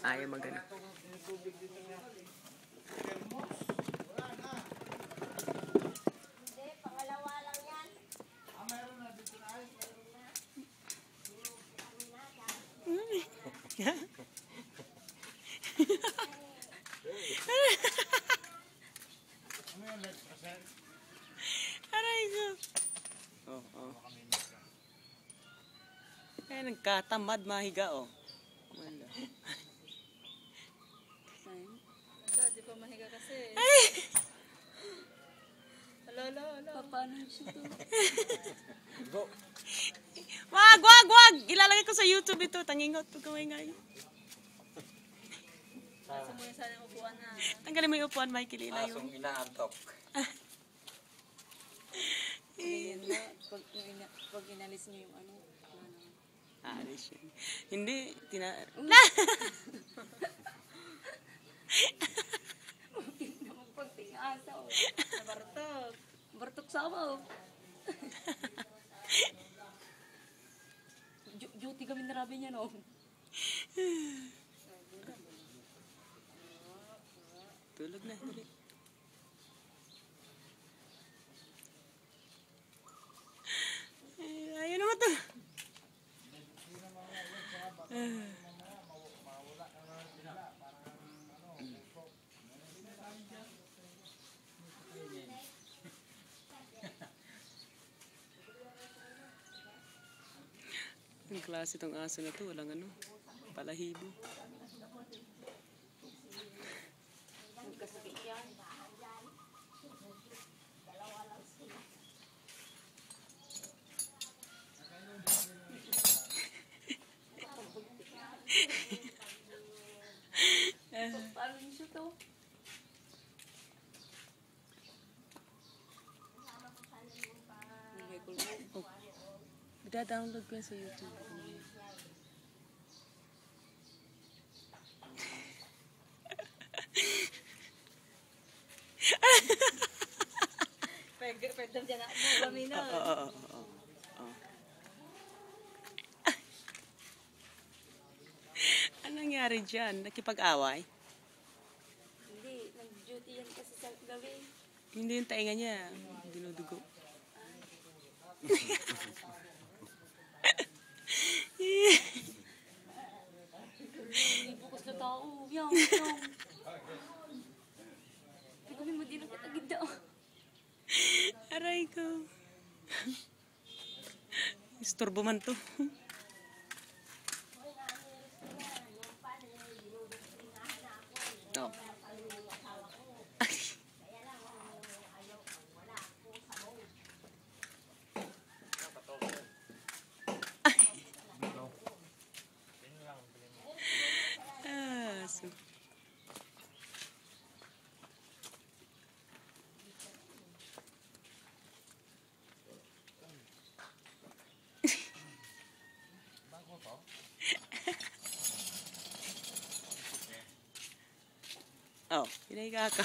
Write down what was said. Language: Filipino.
Ayaw magana. Pangalawa lang yan. Aray ko. Oo. Kaya nagkatamad mahiga, oh. Wala. Wala, di pa mahiga kasi. Ay! Alo. Paano siya to? Wag! Ilalagay ko sa YouTube ito. Tangingot. Pagkaway nga yun. Nasa mo yung sana upuan na. Tanggalin mo yung upuan, Michael. Ilayo. Asong inaantok. Pag inalis niyo yung ano. Alis yun. Hindi. Naman pag tingasa o. Nabartok. Bartok sama o. Duty kami narabi niya no. Tulog na. Dali. Ayaw naman to. Ang klase itong aso na to, walang ano, palahibo. Magkasakit yan. Paano siya to? Oh, ida-download ko yan sa YouTube. Pwede dyan na mo, gamino. Oo. Anong nangyari dyan? Nakipag-away? Hindi, nag-duty yan kasi sa gabi. Hindi yung tainga niya. Dinudugo. Hindi bukas na tao. Yang. Kami mo din ang katagida. Aray ko. Istorbo man to. Oh. So. Oh, pinahiga ka.